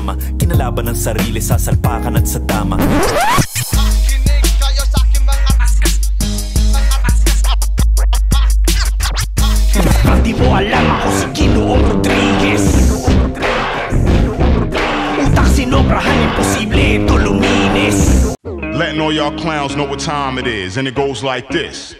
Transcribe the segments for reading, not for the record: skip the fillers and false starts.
tama. Kinalaban ng sarili, sasalpakan at sa tama. Di mo alam ako si Ginoong Rodriguez. Utak sinobrahan, imposible ito luminis. Letting all y'all clowns know what time it is, and it goes like this.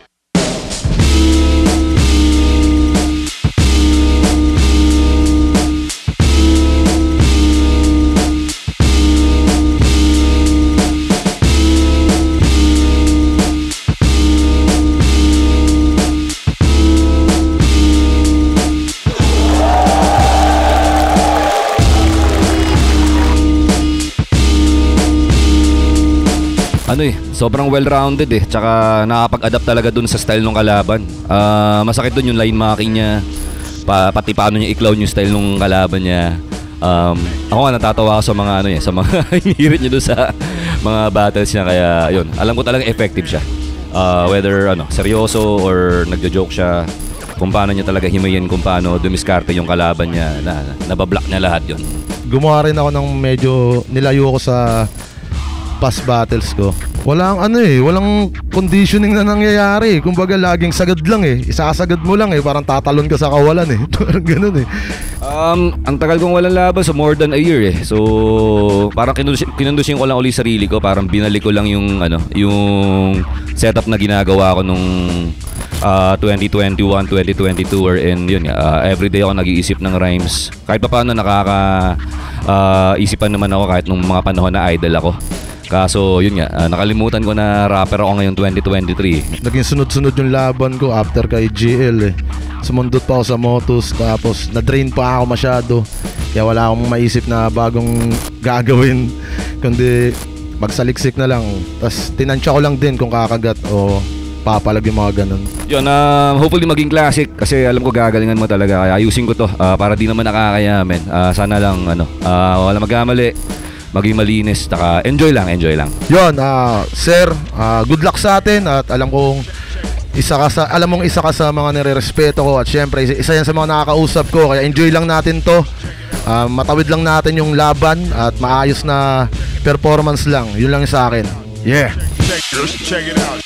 Ano sobrang well-rounded tsaka nakapag-adapt talaga dun sa style ng kalaban. Masakit dun yung line marking niya, pati paano niya iklaw yung style ng kalaban niya. Ako nga natatawa ako sa mga sa mga hinirit niya dun sa mga battles niya, kaya yun, alam ko talagang effective siya. Whether seryoso or nagjo-joke siya, kung paano niya talaga himayin, kung paano dumiskarte yung kalaban niya, nabablock niya lahat yun. Gumawa rin ako ng medyo nilayo ko sa past battles ko. Walang walang conditioning na nangyayari. Kumbaga laging sagad lang Isasagad mo lang parang tatalon ka sa kawalan Parang ganun Ang tagal kong walang laban, so more than a year So parang kinondisyon ko lang ulit sarili ko. Parang binalik ko lang yung yung setup na ginagawa ko nung 2021, 2022 wherein yun everyday ako nag-iisip ng rhymes. Kahit pa paano isipan naman ako kahit nung mga panahon na idol ako. Kaso yun nakalimutan ko na rapper ako ngayong 2023. Naging sunod-sunod yung laban ko after kay GL Sumundot pa ako sa Motus, tapos na-drain pa ako masyado. Kaya wala akong maisip na bagong gagawin, kundi magsaliksik na lang. Tapos tinansya ko lang din kung kakagat o papalag yung mga ganun. Yun, hopefully maging classic kasi alam ko gagalingan mo talaga. Kaya ayusin ko to para di naman nakakayamin. Sana lang wala magkamali, maging malinis, taka enjoy lang. Yun, sir, good luck sa atin at alam mong isa ka sa mga nirerespeto ko at syempre isa yan sa mga nakakausap ko, kaya enjoy lang natin to. Matawid lang natin yung laban at maayos na performance lang. Yun lang sa akin. Yeah. Check it out.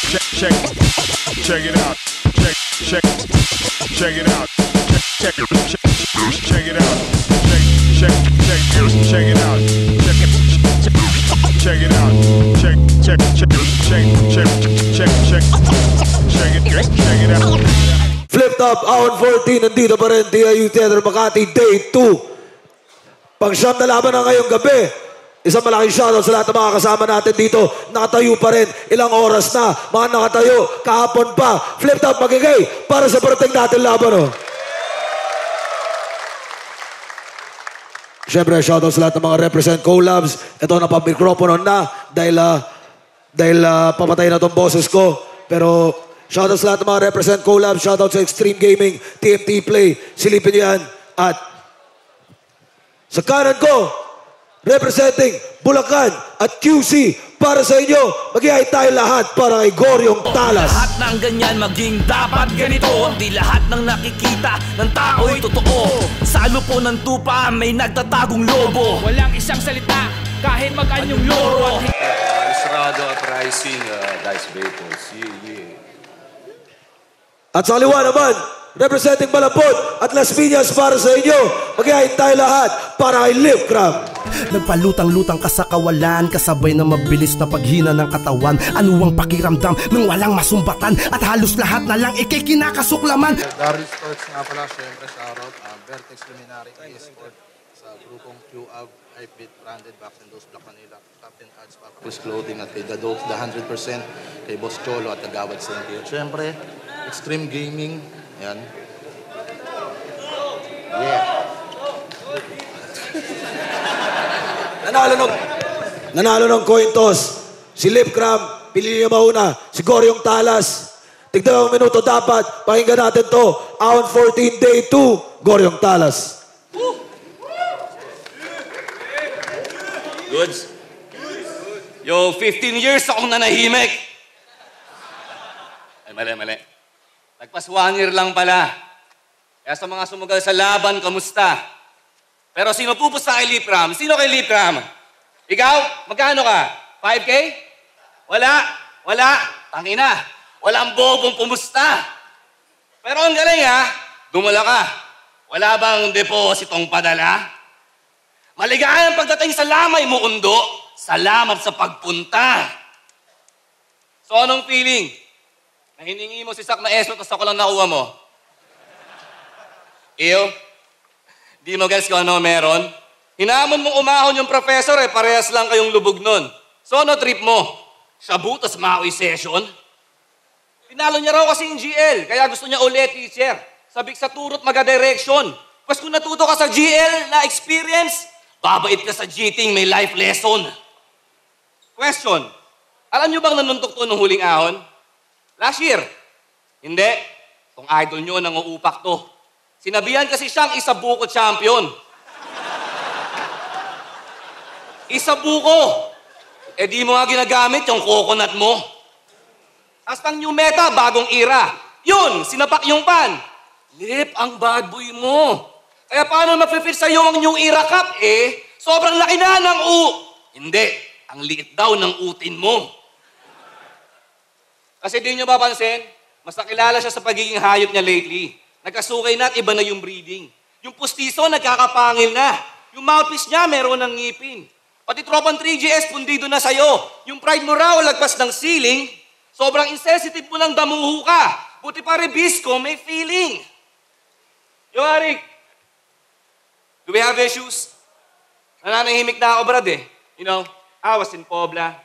Check it out. Check it out. Check it out. Check it out. Check it out. Check it out. Flip Top, Ahon 14, nandito pa rin, DIU Theater Makati, Day 2. Pang-siyam na laban na ngayong gabi. Isang malaking shoutout sa lahat ng mga kasama natin dito. Nakatayo pa rin, ilang oras na, mga nakatayo, kahapon pa. Flip Top, magigay para sa parating natin laban. Siyempre, shoutout sa lahat ng mga represent collabs. Ito na pa mikropono na dahil papatay na tong boses ko. Pero shoutout sa lahat ng mga represent collabs. Shoutout sa Extreme Gaming, TMT Play. Silipin niyo yan. At sa kanan ko, representing Bulacan at QC, para sa inyo, mag-ihay tayo lahat para kay Goryong Talas. Lahat ng ganyan maging dapat ganito. Di lahat ng nakikita ng tao'y totoo. Sa lupo ng tupa may nagtatagong lobo. Walang isang salita kahit mag-anyong loro. Estrada at Rising, Dice Vapors. Yeah. At sa kaliwa naman, representing Malapot at Las Piñas, para sa inyo, mag-ihay tayo lahat para kay Live Crab. Nagpalutang-lutang ka sa kawalan, kasabay na mabilis na paghina ng katawan. Ano ang pakiramdam nang walang masumbatan at halos lahat na lang ikay kinakasuklaman? Daryl Sports nga pala, syempre shoutout Vertex Luminary Esport sa grupong QAV, Hypebeat, Branded, Box and Dose, Black Manila, Captain Ads, Papa's Clothing at kay The Dope, The 100%, kay Boss Cholo at Tagawad Sentio. Syempre, Extreme Gaming, yan. Yeah. Nanalo ng coin toss. Si Lip Cram, pili niya mauna. Si Goryong Talas. Tignan ang minuto dapat. Pakinggan natin to. Ahon 14, Day 2. Goryong Talas. Goods? Yo, 15 years akong nanahimik. Ay, mali. Nagpas 1 year lang pala. Kaya sa mga sumugal sa laban, kamusta? Pero sino pupusta kay Lip Ram? Sino kay Lip Ram? Ikaw? Magkano ka? 5K? Wala. Tangina. Walang bobong pumusta. Pero ang galing ha, dumula ka. Wala bang depositong padala? Maligayang pagdating sa lamay mo, Undo. Salamat sa pagpunta. So anong feeling? Na hiningi mo si Sak na ESO tapos ako lang nakuha mo? Iyo? Di mo guys kung ano meron? Hinamon mong umahon yung professor parehas lang kayong lubog nun. So ano trip mo? Shabu tas maoy session? Pinalo niya raw kasi yung GL, kaya gusto niya ulit teacher. Sabik sa turot maga-direction. Pas kung natuto ka sa GL na experience, babait ka sa GTing may life lesson. Question, alam niyo bang nanuntok to nung huling ahon? Last year? Hindi. Kung idol nyo, nanguupak to. Sinabihan kasi siyang isabuko champion. Isabuko. Eh di mo nga ginagamit yung coconut mo. Hasta ang new meta, bagong era. Yun, sinapak yung pan. Lip, ang bad boy mo. Kaya paano ma-fit sa'yo ang new era cup? Sobrang laki na ng Hindi. Ang liit daw ng utin mo. Kasi di nyo mapansin, mas nakilala siya sa pagiging hayop niya lately. Nagkasukay na at iba na yung breeding. Yung pustiso, nagkakapangil na. Yung mouthpiece niya, meron ng ngipin. Pati tropang 3GS, pundido na sa'yo. Yung pride mo raw, lagpas ng ceiling. Sobrang insensitive mo lang damuho ka. Buti pa Rebisco, may feeling. Yo, Arik. Do we have issues? Nananahimik na ako, Brad You know, I was in Pobla,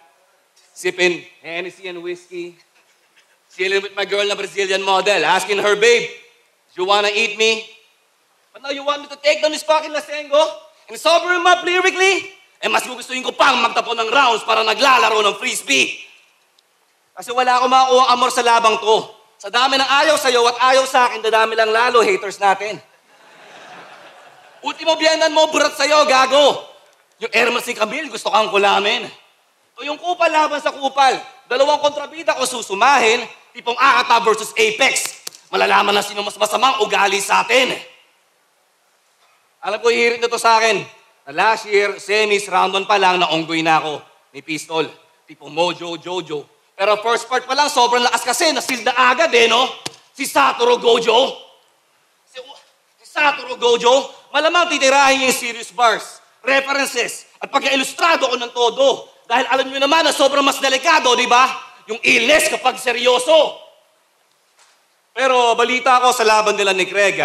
sipping Hennessy and whiskey, chilling with my girl na Brazilian model, asking her, babe, do you wanna eat me? But now you want me to take down this fucking lasengo and sober him up lyrically? Mas gugustuhin ko pang magtapon ng rounds para naglalaro ng frisbee. Kasi wala akong makuha amor sa labang to. Sa dami ng ayaw sa'yo at ayaw sa akin, dadami lang lalo haters natin. Ultimo biyenan mo, burat sa'yo, gago. Yung Hermes ni Camille, gusto kang kulamin. O yung kupal laban sa kupal, dalawang kontrabida ko susumahin, tipong Akata versus Apex. Malalaman na sino mas masamang ugali sa atin. Alam ko, ihirit na to sa akin. Last year, semis, round 1 pa lang, naonggoy na ako. May pistol, tipong Mojo, Jojo. Pero first part pa lang, sobrang lakas kasi, nasil na agad no? Si Satoru Gojo. Si Satoru Gojo, malamang titirahin yung serious bars. References, at pagka-ilustrado ko ng todo. Dahil alam nyo naman na sobrang mas delikado, di ba? Yung illness kapag seryoso. Pero balita ko sa laban nila ni Craig,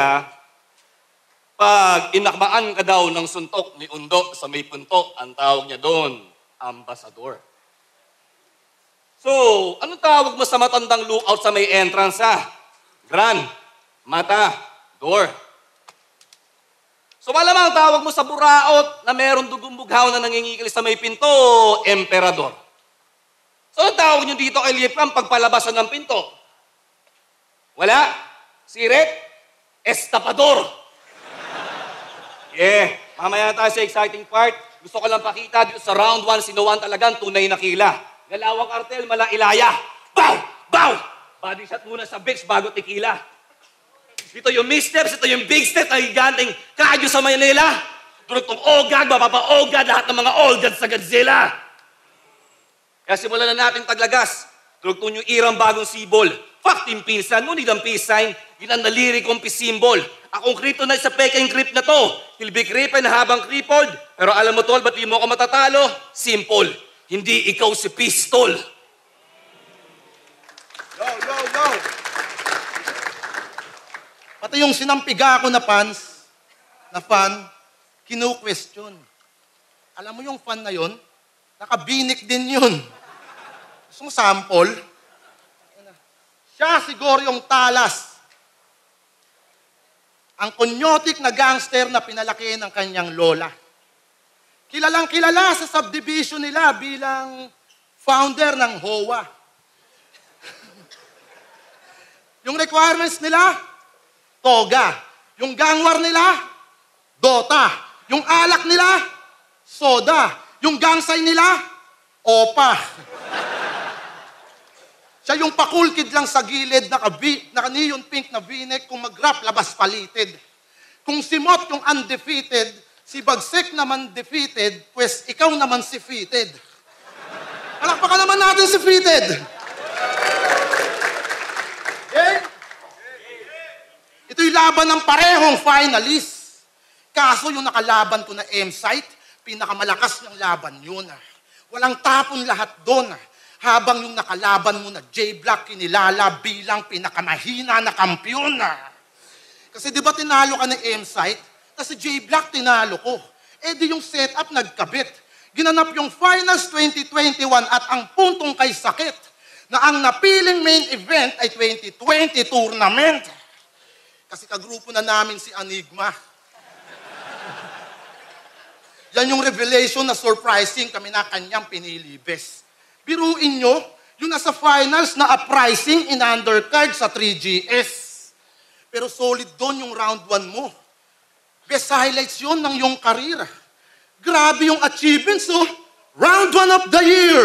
pag inakbaan ka daw ng suntok ni Undo sa may punto, ang tawag niya doon, ambasador. So, anong tawag mo sa matandang lookout sa may entrance, Gran, mata, door. So malamang tawag mo sa buraot na meron dugong bughaw na nangingikil sa may pinto, emperador. So ang tawag nyo dito kay Lipram pagpalabasan ng pinto? Wala? Siret? Estapador. Mamaya tayo sa exciting part. Gusto ko lang pakita dito sa round 1, sinuwan talagang tunay na kila. Galawang kartel, mala ilaya. Bow! Bow! Body shot muna sa bitch bago tequila. Ito yung missteps, ito yung big steps, ay giganting kadyo sa Manila. Durog tong ogad, mapapa-ogad, lahat ng mga olgad sa Godzilla. Kaya simulan na natin taglagas. Durog tong yung irang bagong sibol. Fuck team pinsan, ngunit ang peace sign, ginang naliri kong pisimbol. Akong kryptonite sa peking creep na to. He'll be creepin habang crippled. Pero alam mo tol, ba't di mo ako matatalo? Simple, hindi ikaw si Pistol. Yo! Pati yung sinampiga ako na fan, kinu-question. Alam mo yung fan na yon, nakabinik din yun. Gusto mo sample? Siya siguro yung talas. Ang konyotik na gangster na pinalaki ng kanyang lola. Kilalang kilala sa subdivision nila bilang founder ng HOA. Yung requirements nila, toga. Yung gangwar nila, Dota. Yung alak nila, soda. Yung gangsay nila, opa. Siya yung pakulkid lang sa gilid, naka-neon pink na v-neck, kung mag-rap, labas palitid. Kung simot yung undefeated, Si Bagsik naman defeated, pues ikaw naman si Fitted. Palakpakan naman natin si Fitted. Okay? Ito'y laban ng parehong finalist. Kaso yung nakalaban ko na M-Site, pinakamalakas ng laban yun. Walang tapon lahat doon. Habang yung nakalaban mo na J-Block kinilala bilang pinakamahina na kampyon. Kasi di ba tinalo ka ng M-Site? Kasi J-Block tinalo ko. Eh di yung setup nagkabit. Ginanap yung Finals 2021 at ang puntong kay sakit na ang napiling main event ay 2020 tournament. Kasi kagrupo na namin si Enigma. Yan yung revelation na surprising kami na kanyang pinili best. Biruin nyo, yung nasa finals na uprising in undercard sa 3GS. Pero solid doon yung round 1 mo. Best highlights yun ng yung career. Grabe yung achievements, oh. Round 1 of the year.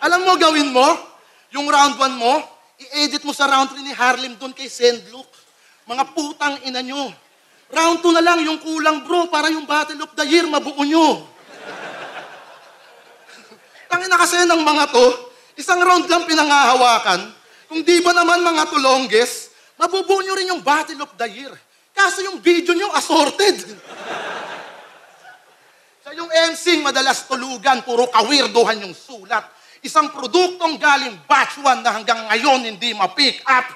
Alam mo, gawin mo, yung round 1 mo, i-edit mo sa round 3 ni Harlem doon kay Sendlook. Mga putang ina nyo. Round 2 na lang yung kulang, bro, para yung Battle of the Year mabuo nyo. Tangina kasi ng mga to, isang round lang pinangahawakan. Kung di ba naman mga to longest, mabubuo nyo rin yung Battle of the Year. Kaso yung video nyo assorted. Sa yung MC, madalas tulugan, puro kawirdohan yung sulat. Isang produktong galing batch 1 na hanggang ngayon hindi ma-pick up.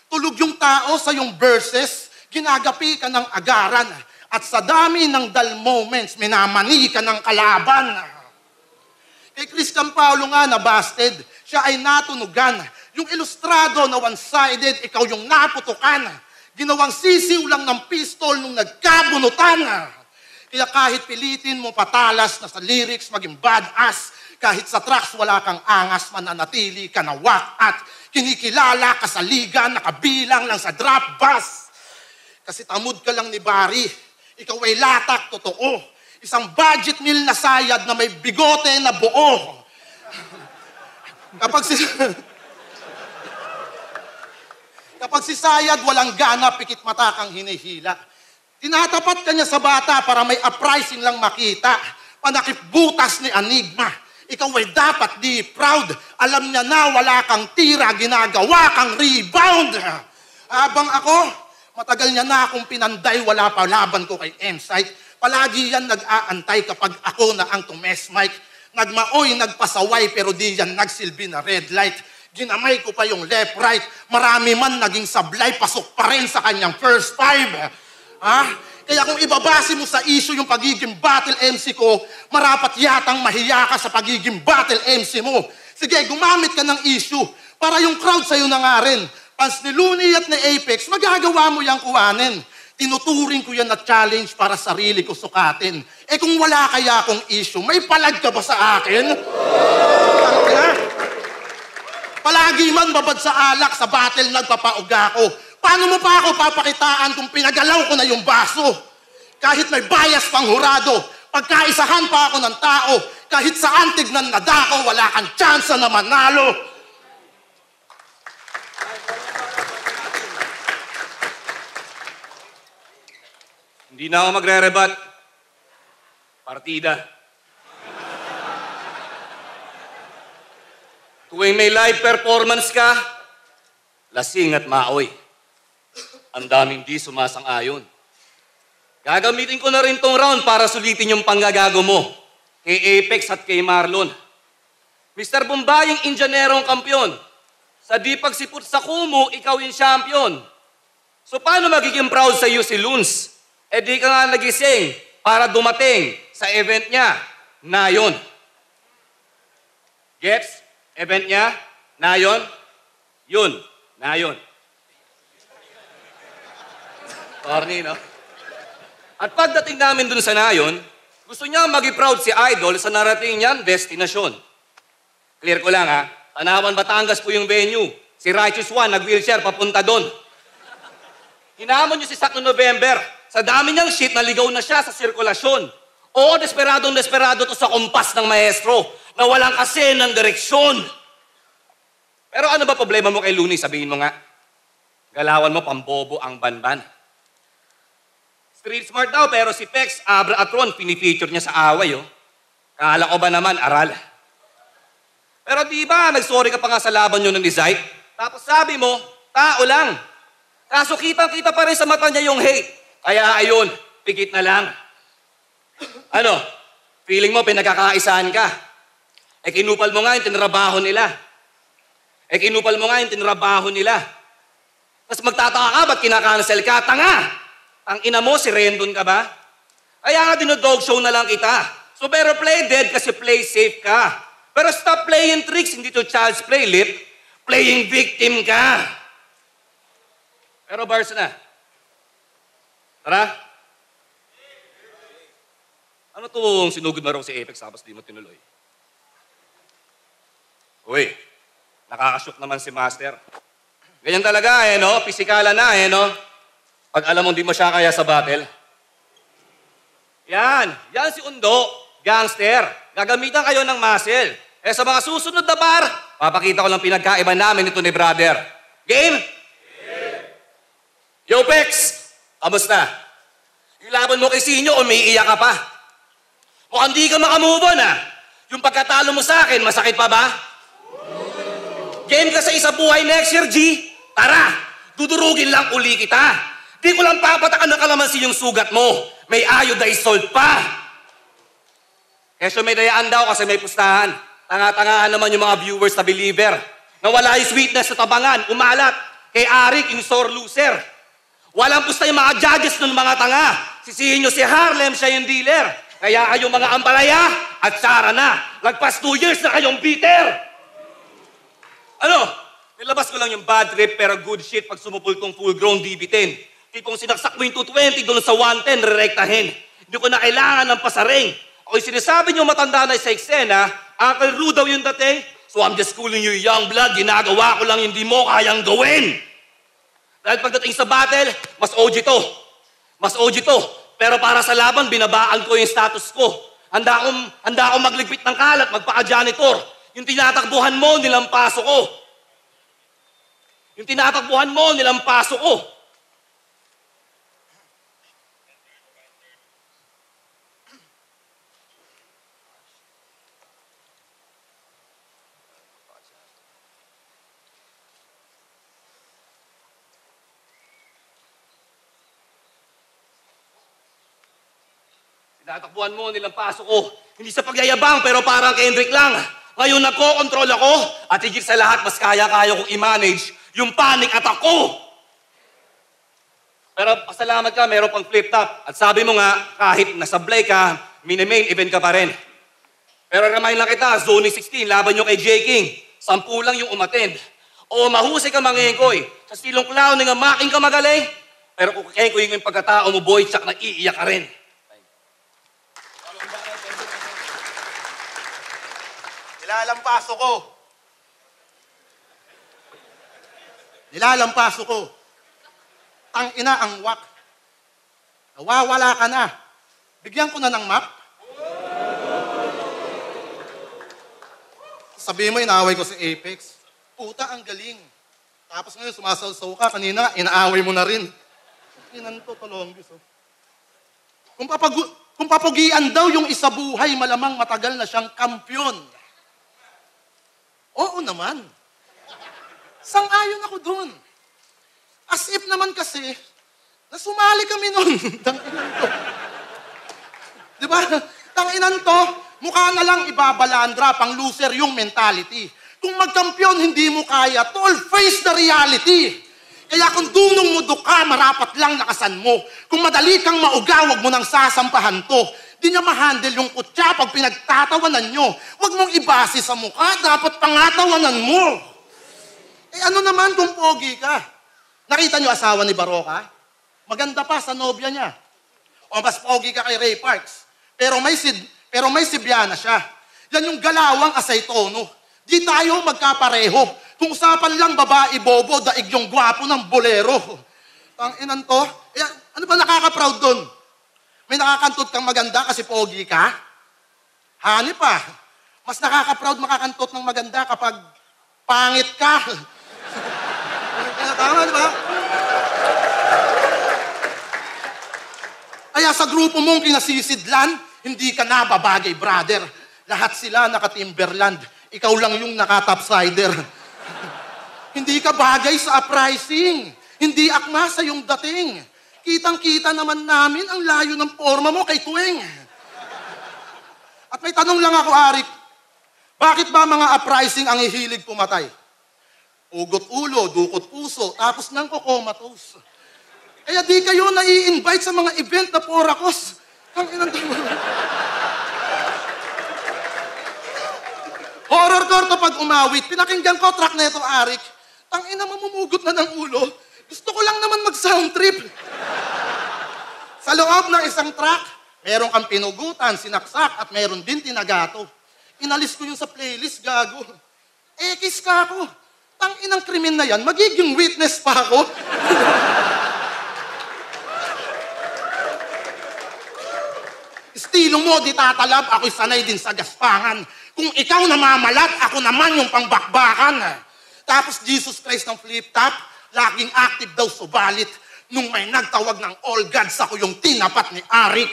Tulog yung tao sa yung verses, ginagapi ka ng agaran. At sa dami ng dull moments, minamani ka ng kalaban. Kay Chris Campaulo nga na busted, siya ay natunugan. Yung ilustrado na one-sided, ikaw yung naputukan. Ginawang sisiw lang ng pistol nung nagkabunutan. Kaya kahit pilitin mo patalas na sa lyrics maging badass, kahit sa tracks wala kang angas, mananatili ka na wak at kinikilala ka sa liga, nakabilang lang sa drop bus. Kasi tamod ka lang ni Barry, ikaw ay latak, totoo. Isang budget meal na sayad na may bigote na buo. Kapag si sayad, walang gana, pikit mata kang hinihila. Tinatapat ka niya sa bata para may uprising lang makita. Panakip butas ni Enigma. Ikaw ay dapat di proud. Alam niya na wala kang tira, ginagawa kang rebound. Habang ako, matagal niya na akong pinanday, wala pa laban ko kay M-Site. Palagi yan nag-aantay kapag ako na ang tumes mic. Nagmaoy, nagpasaway, pero di yan nagsilbi na red light. Ginamay ko pa yung left-right. Marami man naging sablay, pasok pa rin sa kanyang first five. Ha? Kaya kung ibabase mo sa issue yung pagiging battle MC ko, marapat yatang mahiya ka sa pagiging battle MC mo. Sige, gumamit ka ng issue para yung crowd sa'yo na nga rin. Pans ni Looney at ni Apex, magagawa mo yung kuhanin. Tinuturing ko yan na challenge para sarili ko sukatin. Eh kung wala kaya akong issue, may palag ka ba sa akin? Palagi man babad sa alak, sa battle nagpapauga ko. Paano mo pa ako papakitaan kung pinagalaw ko na yung baso? Kahit may bias pang hurado, pagkaisahan pa ako ng tao, kahit sa antig ng nadako, wala kang tsansa na manalo. Hindi na ako magre-rebat. Partida. Tuwing may live performance ka, lasing at maoy. Ang daming di sumasang-ayon. Gagamitin ko na rin tong round para sulitin yung panggagago mo. Kay Apex at kay Marlon. Mr. Bombaying Injanerong kampyon. Sa di pagsipot sa Kumu, ikaw yung champion. So paano magiging proud sa iyo si Luns? Eh di ka nga nagising para dumating sa event niya na yun. Gets? Event niya na yun? Yun. Na yun. Corny, no? At pagdating namin dun sa nayon, gusto niya magi-proud si Idol sa narating niyan, destinasyon. Clear ko lang ha, Tanawan, Batangas po yung venue. Si Righteous One, nag-wheelchair, papunta doon. Hinamon niyo si Sakto November. Sa dami niyang shit, naligaw na siya sa sirkulasyon. Oo, desperadong desperado to sa kumpas ng maestro na walang kasi ng direksyon. Pero ano ba problema mo kay Looney? Sabihin mo nga. Galawan mo, pambobo ang banban. Street smart daw, pero si Pex, Abra at Ron, pinifeature niya sa away, oh. Kala ko ba naman, aral? Pero di ba, nagsorry ka pa nga sa laban nyo ng Izite? Tapos sabi mo, tao lang. Kaso kitang-kita pa rin sa mata niya yung hate. Kaya ayun, pigit na lang. Ano? Feeling mo, pinagkakaisaan ka. Kinupal mo nga yung tinrabaho nila. Tapos magtataka ka, ba't kinakancel ka? Tanga! Ang ina mo, si Rendon ka ba? Kaya nga dinodog show na lang kita. So better play dead kasi play safe ka. Pero stop playing tricks, hindi to child's play, Lip. Playing victim ka. Pero bars na. Tara. Ano tong sinugod mo raw si Apex tapos di mo tinuloy? Uy, nakakashoot naman si Master. Ganyan talaga no? Pisikalan na no? Pag alam mo di mo siya kaya sa battle. Yan si Undo, gangster. Gagamitan kayo ng muscle. Sa mga susunod na bar, papakita ko lang pinagkaiba namin ito ni brother. Game? Yo, Pex! Kamusta? Yung laban mo kay Sinyo, umiiyak ka pa. Mukhang di ka makamove on, Yung pagkatalo mo sa akin, masakit pa ba? Game ka sa isa buhay next year, G? Tara! Dudurugin lang uli kita. Di ko lang papatakan ng kalamansi yung sugat mo. May iodized salt pa. Kesyo may dayaan daw kasi may pustahan. Tanga-tangahan naman yung mga viewers na believer. Nawala yung sweetness sa tabangan, umalat. Kay Arik, yung sore loser. Walang pusta yung mga judges ng mga tanga. Sisihin nyo si Harlem, siya yung dealer. Kaya kayong mga ampalaya at Sara na. Lagpas 2 years na kayong bitter. Ano? Nilabas ko lang yung bad trip pero good shit pag sumupul tong full-grown DB10. Tipong sinaksak mo yung 220 doon sa 110, re-rektahin. Hindi ko na kailangan ng pasaring. Ako'y sinasabi nyo matanda na sa eksena, Uncle Ru daw yung dating. So I'm just schooling you young blood, ginagawa ko lang yung di mo kayang gawin. Dahil pagdating sa battle, mas OG to. Pero para sa laban, binabaan ko yung status ko. Handa akong magligpit ng kalat, magpaka-janitor. Yung tinatakbuhan mo, nilampaso ko. Tinatakbuhan mo, nilampaso ko. Hindi sa pagyayabang, pero parang Kendrick lang. Ngayon nagko-control ako, at higit sa lahat, mas kaya-kaya kong i-manage yung panic attack ko. Pero pasalamat ka, meron pang flip-top. At sabi mo nga, kahit nasablay ka, mini-main event ka pa rin. Pero remind lang kita, Zone 16, laban nyo kay J. King. 10 lang yung umattend. O mahusay ka mangengkoy. Sa stilong clown, nga making ka magaling. Pero kung kengkoy yung pagkatao mo, boy, tsak na iiyak ka rin. Nilalampaso ko. Tangina ang wak. Nawawala ka na. Bigyan ko na ng map. Sabihin mo, inaaway ko si Apex. Puta, ang galing. Tapos ngayon, sumasalsaw ka. Kanina, inaaway mo na rin. Inan to, Tolonggis. Oh. Kung papugian daw yung isa buhay, malamang matagal na siyang kampyon. Oo naman. Sang-ayon ako dun. As if naman kasi, nasumali kami nun. Tanginan to. Diba? Tanginan to, mukha na lang ibabalandra, pang loser yung mentality. Kung magkampiyon, hindi mo kaya, tol, face the reality. Kaya kung dunong mo duka, marapat lang lakasan mo. Kung madali kang mauga, wag mo nang sasampahan to. Di niya ma-handle yung kutya pag pinagtatawanan nyo. Huwag mong ibase sa mukha, dapat pangatawanan mo. Eh ano naman kung pogi ka? Nakita nyo asawa ni Baroka? Maganda pa sa nobya niya. O mas pogi ka kay Ray Parks. Pero may Sibiana siya. Yan yung galawang asay tono. Di tayo magkapareho. Kung usapan lang babae bobo, daig yung gwapo ng bolero. Tanginan to. Eh, ano ba nakaka-proud dun? May nakakantot kang maganda kasi pogi ka? Hani pa. Mas nakaka-proud makakantot ng maganda kapag pangit ka. Tama, di ba? Kaya sa grupo mong kinasisidlan, hindi ka na babagay, brother. Lahat sila naka-Timberland. Ikaw lang yung naka-topsider. Hindi ka bagay sa uprising. Hindi akma sa iyong dating. Kitang-kita naman namin ang layo ng forma mo kay Tuwing. At may tanong lang ako, Arik. Bakit ba mga uprising ang hihilig pumatay? Ugot ulo, dukot puso, tapos nang kokomatos. Kaya di kayo nai-invite sa mga event na porakos. Horror to pag umawit. Pinakinggan ko track na ito, Arik. Tangina, mamumugot na ng ulo. Gusto ko lang naman mag-sound trip. Sa loob ng isang track, meron kang pinugutan, sinaksak, at meron din tinagato. Inalis ko yun sa playlist, gago. Ekis ka ako. Tanginang krimen na yan, magiging witness pa ako. Estilo mo, di tatalab, ako'y sanay din sa gaspangan. Kung ikaw namamalat, ako naman yung pangbakbakan. Tapos Jesus Christ ng flip-top, laging active daw subalit. Nung may nagtawag ng all gods, ako yung tinapat ni Arik.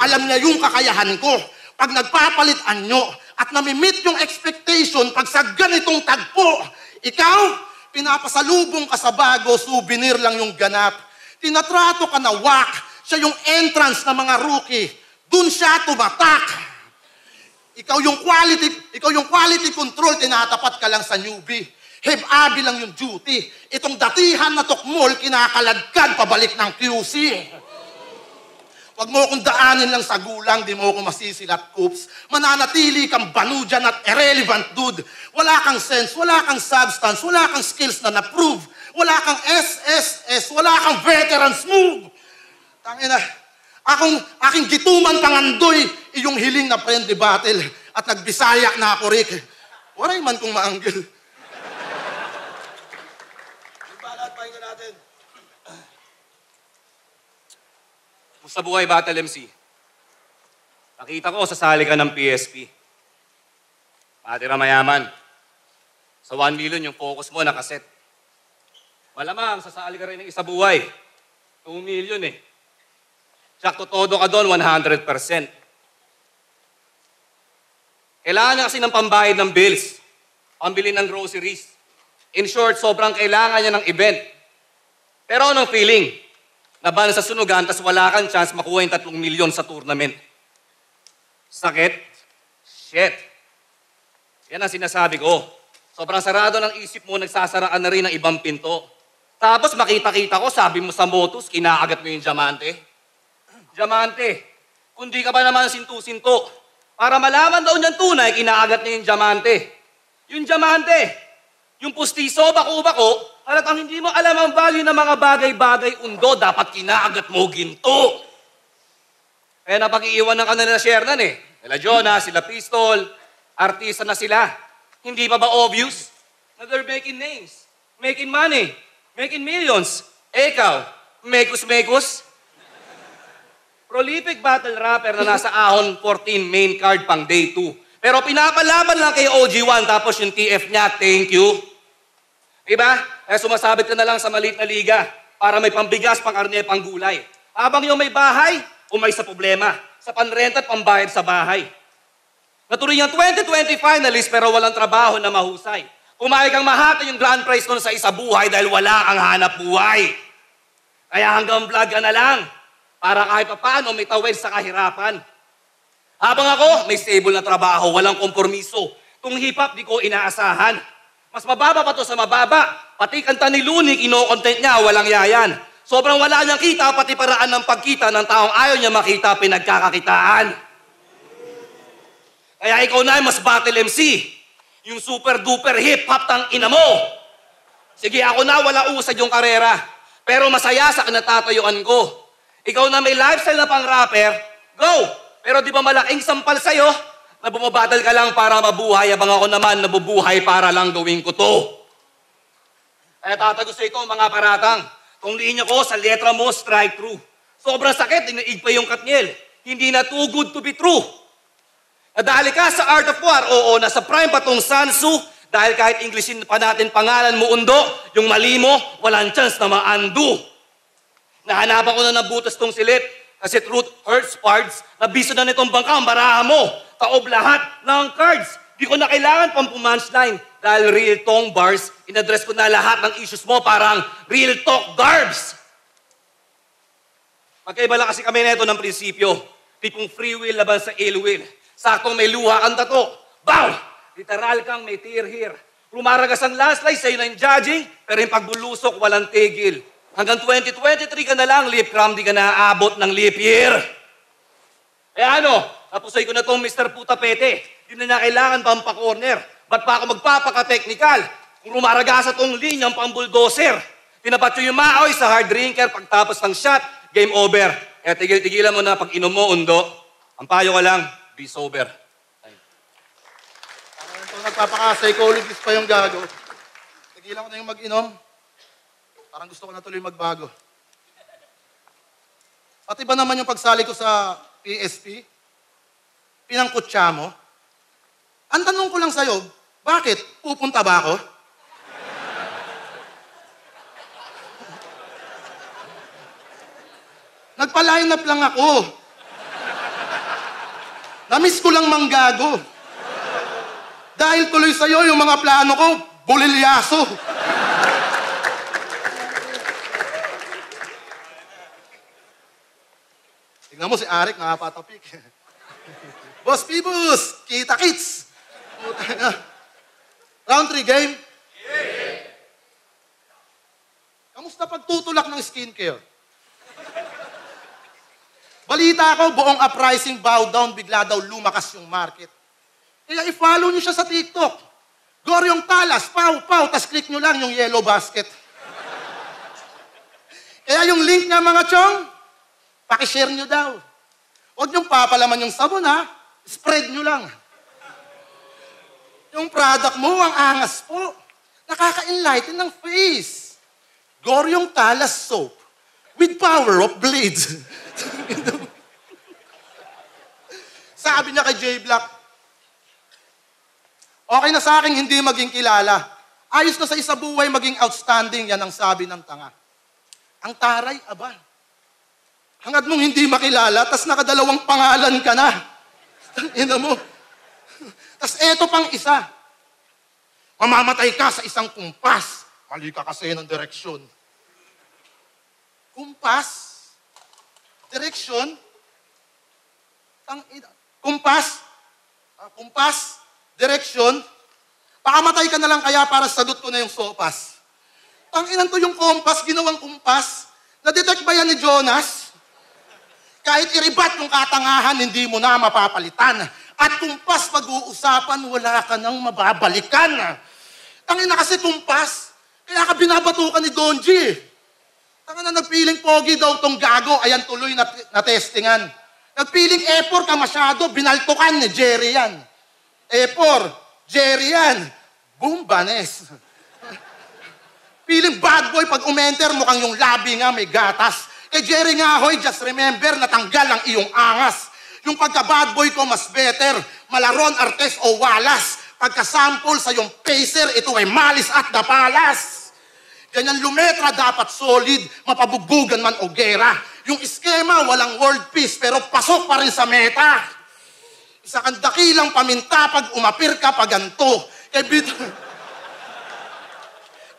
Alam niya yung kakayahan ko. Pag nagpapalit anyo at namimit yung expectation pag sa ganitong tagpo, ikaw, pinapasalubong ka sa bago, souvenir lang yung ganap. Tinatrato ka na wak, siya yung entrance ng mga rookie. Dun siya tumatak. Ikaw yung quality control, tinatapat ka lang sa newbie. Heb-abi lang yung duty. Itong datihan na tukmol, kinakaladkad pabalik ng QC. Huwag mo akong daanin lang sa gulang, di mo ako masisilat, coops. Mananatili kang banujan at irrelevant, dude. Wala kang sense, wala kang substance, wala kang skills na na-prove. Wala kang SSS, wala kang veterans move. Tangina, aking gituman pangandoy, iyong hiling na friendly battle at nagbisaya na ako, Rick. Waray man kung maanggil. Balat, pahinga natin. Sa buhay, Battle MC. Nakita ko, sasali ka ng PSP. Patira mayaman. Sa 1 million, yung focus mo, nakaset. Malamang, sasali ka rin ng isa buhay. 2 million eh. Sakto todo ka doon, 100%. Kailangan niya kasi ng pambayad ng bills. Pambili ng groceries. In short, sobrang kailangan niya ng event. Pero anong feeling? Naban sa sunugan, tas wala kang chance makuha yung 3 milyon sa tournament. Sakit? Shit. Yan ang sinasabi ko. Sobrang sarado ng isip mo, nagsasaraan na rin ng ibang pinto. Tapos makita-kita ko, sabi mo sa motos, kinaagat mo yung diamante. Diamante, kung di ka ba naman sintu-sinto, para malaman daw niyan tunay, kinaagat niya yung diamante. Yung diamante, yung pustiso, bako-bako, halatang hindi mo alam ang value ng mga bagay-bagay undo, dapat kinaagat mo ginto. Kaya napag-iiwanan ka na share nan eh. Sila Jonah, sila Pistol, artista na sila. Hindi pa ba obvious? Na they're making names, making money, making millions. Ikaw, mekus-mekus? Prolific battle rapper na nasa ahon 14 main card pang day 2. Pero pinapalaban lang kay OG1 tapos yung TF niya, thank you. Diba? Kaya sumasabit ka na lang sa maliit na liga para may pambigas, pang-arne, pang-gulay. Habang yung may bahay, umay sa problema. Sa panrenta at pambayad sa bahay. Natuloy yung 2020 finalist pero walang trabaho na mahusay. Kumain kang mahati yung grand prize nun sa isa buhay dahil wala kang hanap buhay. Kaya hanggang vlog ka na lang para kahit paano may tawid sa kahirapan. Habang ako, may stable na trabaho, walang kompromiso. Tung hip-hop, di ko inaasahan. Mas mababa pa to sa mababa. Pati kanta ni Luni, ino-content niya, walang yayan. Sobrang wala niyang kita, pati paraan ng pagkita ng taong ayaw niya makita, pinagkakakitaan. Kaya ikaw na mas battle MC. Yung super-duper hip-hop tang ina mo. Sige, ako na, wala usad yung karera. Pero masaya sa kinatatayuan ko. Ikaw na may lifestyle na pang-rapper, go! Pero di ba malaking sampal sa'yo na bumabattle ka lang para mabuhay habang ako naman nabubuhay para lang gawin ko to. Kaya tatagos sa ito mga paratang. Kung linya ko sa letra mo, strike through. Sobrang sakit, dinaig pa yung katniel. Hindi na too good to be true. Nadali ka sa Art of War, oo, nasa prime pa tong Sansu. Dahil kahit Englishin pa natin pangalan mo undo, yung mali mo, walang chance na ma-undo. Nahanapan ko na ng butas tong silip. Kasi truth hurts parts. Nabiso na nitong bangka ang baraha mo. Taob lahat ng cards. Di ko na kailangan pang pumunchline. Dahil real tong bars, inaddress ko na lahat ng issues mo parang real talk garbs. Magkaiba lang kasi kami neto ng prinsipyo. Tipong free will laban sa ill will. Saktong may luha kang tato. Bow! Literal kang may tear here. Rumaragas ang landslide sa'yo na yung judging, pero yung pagbulusok walang tigil. Hanggang 2023 ka na lang, lip cram, di ka na aabot ng leap year. Eh ano, napusoy ko na tong Mr. Putapete. Di na niya kailangan pampa-corner. Ba't pa ako magpapaka-technical? Kung rumaragasa tong linyang pang-bulldozer. Tinapat yung maoy sa hard drinker pagtapos ng shot, game over. Kaya tigil-tigilan mo na pag inom mo, undo. Ang payo ka lang, be sober. Parang nagpapaka-psychologist pa yung gago. Tigilan ko na yung mag-inom. Parang gusto ko na tuloy magbago. Pati ba naman yung pagsali ko sa PSP? Pinangkutsa mo? Ang tanong ko lang sa'yo, bakit? Pupunta ba ako? Nagpa-line up lang ako. Namiss ko lang manggago. Dahil tuloy sa'yo yung mga plano ko, bulilyaso. Tingnan mo si Arik, nakapatapik. Boss Pibus, kita kits. Round 3 game? Kamusta pagtutulak ng skincare? Balita ko, buong uprising bow down, bigla daw lumakas yung market. Kaya i-follow nyo siya sa TikTok. Goryong Talas, pow, tas click nyo lang yung yellow basket. Kaya yung link niya mga chong, pakishare nyo daw. Huwag nyong papalaman yung sabon ha, spread nyo lang. Yung product mo, ang angas po. Nakaka-enlighten ng face. Goryong Talas soap with power of blades. Sabi niya kay J Black, okay na sa akin hindi maging kilala. Ayos na sa isa buhay maging outstanding, yan ang sabi ng tanga. Ang taray, aba. Hangad mong hindi makilala, tas nakadalawang pangalan ka na. Ina mo. Tas eto pang isa. Mamamatay ka sa isang kumpas. Mali ka kasi ng direksyon. Kumpas? Direksyon? Kumpas? Kumpas? Direksyon? Pakamatay ka na lang kaya para sadot ko na yung sopas. Tanginan to yung kompas, ginawang kumpas. Na-detect ba yan ni Jonas? Kahit iribat yung katangahan, hindi mo na mapapalitan. At kumpas pag-uusapan, wala ka nang mababalikan. Tangina kasi kumpas, kaya ka binabatukan ni Donji. Tangina nagpiling pogi daw tong gago, ayan tuloy na testingan. Nagpiling E4 ka masyado, binaltukan ni Jerry yan. E4, Jerry yan. Boom, banes. Piling bad boy pag umenter, mukhang yung labi nga may gatas. Kay Jerry nga, hoy, just remember, natanggal ang iyong angas. Yung pagka-bad boy ko, mas better. Malaron, Artes o Wallace. Pagka-sample sa yung pacer, ito ay malis at dapalas. Ganyan lumetra, dapat solid, mapabugbugan man o gera. Yung iskema, walang world peace, pero pasok pa rin sa meta. Isa kang dakilang paminta pag umapir ka pa ganto.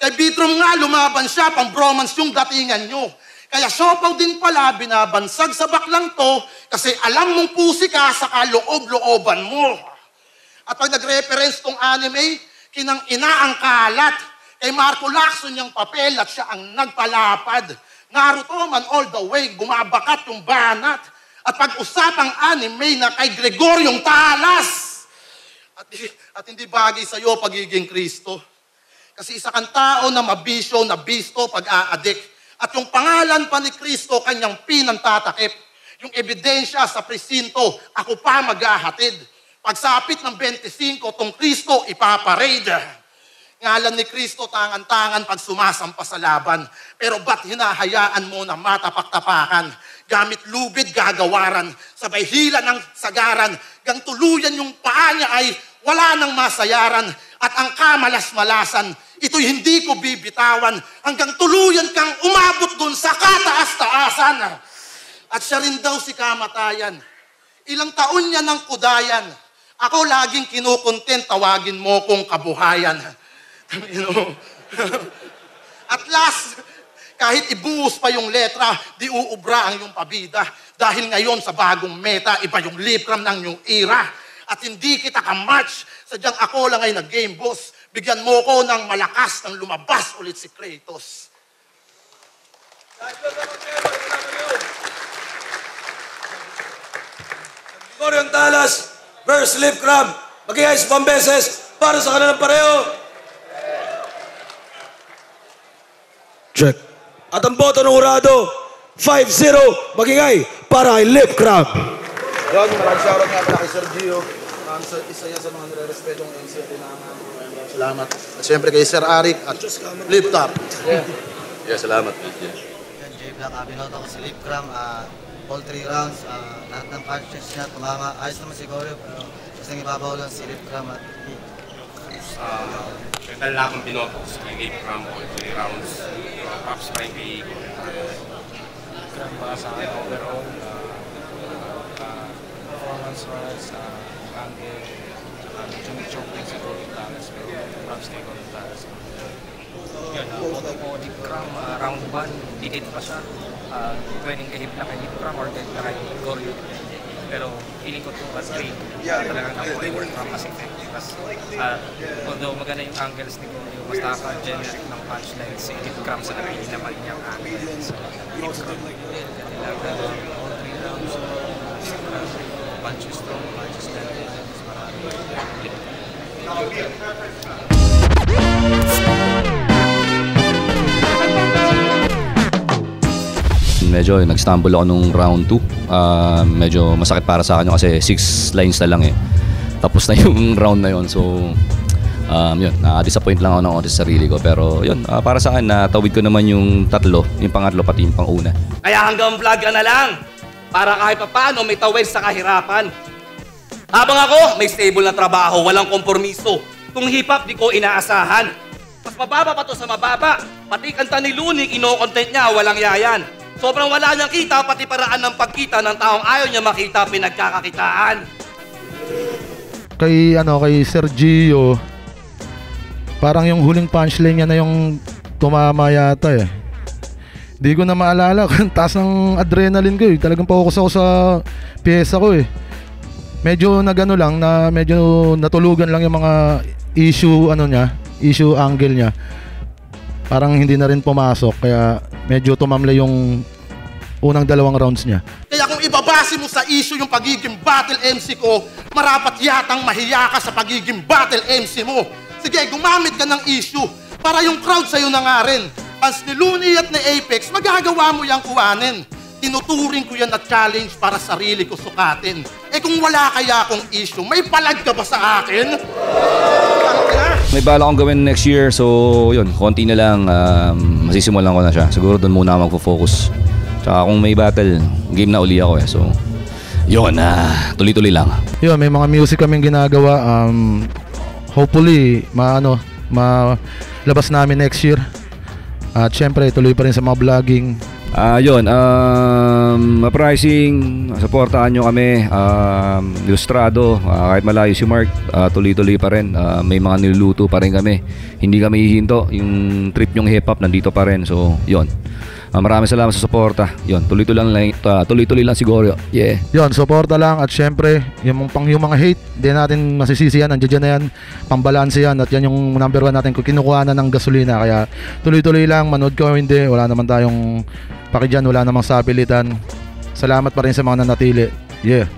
Kay Bitrom nga, lumaban siya, pang bromance yung datingan nyo. Kaya siopaw din pala, binabansag sa baklang to, kasi alam mong pusi ka sa kaloob-looban mo. At pag nag-reference tong anime, kinang ina ang kalat. Kay Marco Lacson yung papel at siya ang nagpalapad. Naruto man all the way, bumabakat yung banat. At pag-usapang anime na kay Gregoryong Talas. At hindi bagay sa'yo pagiging Kristo. Kasi isa kang tao na mabisyo, nabisto, pag-aadik. At yung pangalan pa ni Kristo, kanyang pinantatakip. Yung ebidensya sa presinto, ako pa maghahatid. Pagsapit ng 25, tong Kristo ipaparade. Ngalan ni Kristo, tangan-tangan pag sumasampa sa laban. Pero ba't hinahayaan mo na matapak-tapakan? Gamit lubid, gagawaran. Sabay hila ng sagaran. Gang tuluyan yung paa niya ay wala nang masayaran. At ang kamalas-malasan, Ito'y hindi ko bibitawan hanggang tuluyan kang umabot dun sa kataas-taasan. At siya rin daw si kamatayan. Ilang taon niya ng kudayan. Ako laging kinukontent, tawagin mo kong kabuhayan. At last, kahit ibuhos pa yung letra, di uubra ang yung pabida. Dahil ngayon sa bagong meta, iba yung libram ng yung era. At hindi kita ka-match, sadyang ako lang ay nag-game boss. Bigyan mo ko ng malakas nang lumabas ulit si Kratos. Gorion Talas versus Lip Crab. Mag-iayos pang beses para sa kanilang pareho. Check. At ang boto ng hurado, 5-0, magingay para kay Lip Crab. Yun, maraming shoutout nga pala kay Sir Gio. Isa yan sa mga nire-respeto ng NCT na salamat. At syempre kay Sir Arik at Lip Top. Yeah, salamat. Yan, J Black, binoto ko si Lip Crab. All 3 rounds, lahat ng punches niya, tumama. Ayos naman siguro, pero kasi ibabaw lang si Lip Crab at Total na akong binoto sa Lip Crab all 3 rounds. Props pa yung kay Igor. Crab para sa akin overall. Performance-wise, angle, medyo choke din siguro yung Talas, pero props kay Igor yung Talas. Yun, boto ko Lip Crab, round 1, dikit pa siya. Pwedeng kahip na kay Lip Crab or kahip na kay Goryo. Pero feeling ko 2-3, talagang nakuha yung Crab mas effective. Although maganda yung angles ni Goryo, basta ka-generic ng punchline si Lip Crab sa sarili naman niyang angles. So, Lip Crab, all 3 rounds, punches strong, punches left, marami. Medyo nag-stumble ako nung round 2. Medyo masakit para sa akin kasi 6 lines na lang eh. Tapos na yung round na yon. So, yun, disappoint lang ako ng konti sa sarili ko. Pero yun, para sa akin, natawid ko naman yung tatlo, yung pangatlo pati yung pang-una. Kaya hanggang vlog ka na lang para kahit paano may tawid sa kahirapan. Habang ako, may stable na trabaho, walang kompromiso. Kung hip-hop, di ko inaasahan. Mas mababa pa to sa mababa. Pati kanta ni Lunig, ino-content niya, walang yayan. Sobrang wala niyang kita, pati paraan ng pagkita ng taong ayaw niya makita, pinagkakakitaan. Kay Sir Gio, parang yung huling punchline niya na yung tumama yata eh. Di ko na maalala, taas ng adrenaline ko eh. Talagang focus ako sa pyesa ko eh. Medyo nagano lang, na medyo natulugan lang yung mga issue issue angle niya. Parang hindi na rin pumasok, kaya medyo tumamla yung unang 2 rounds niya. Kaya kung ibabase mo sa issue yung pagiging battle MC ko, marapat yatang mahiya ka sa pagiging battle MC mo. Sige, gumamit ka ng issue para yung crowd sa'yo na nga rin. As ni Looney at ni Apex, magagawa mo yung kuwanin. Tinuturing ko yan na challenge para sarili ko sukatin. Eh kung wala kaya akong issue, may palag ka ba sa akin? May bala akong gawin next year, so yun, konti na lang, masisimulan ko na siya. Siguro doon muna ako magpo-focus. Tsaka kung may battle, game na uli ako eh. So, yun, tuloy-tuloy lang. Yun, may mga music kaming ginagawa. Hopefully, malabas namin next year. At syempre, tuloy pa rin sa mga vlogging. Yun, pricing, supportahan nyo kami. Ilustrado, kahit malayo si Mark, tuloy-tuloy pa rin. May mga niluluto pa rin kami. Hindi kami hihinto. Yung trip yung hip-hop nandito pa rin. So, yun. Maraming salamat sa suporta. Yun, tuloy-tuloy lang siguro. Yeah. Yun, suporta lang. At syempre, yung mga hate, di natin masisisi yan. Nandiyan na yan, pambalanse yan. At yan yung number 1 natin kung kinukuha na ng gasolina. Kaya tuloy-tuloy lang, manood ko hindi. Wala naman tayong pakidyan, wala namang sapilitan. Salamat pa rin sa mga nanatili. Yeah.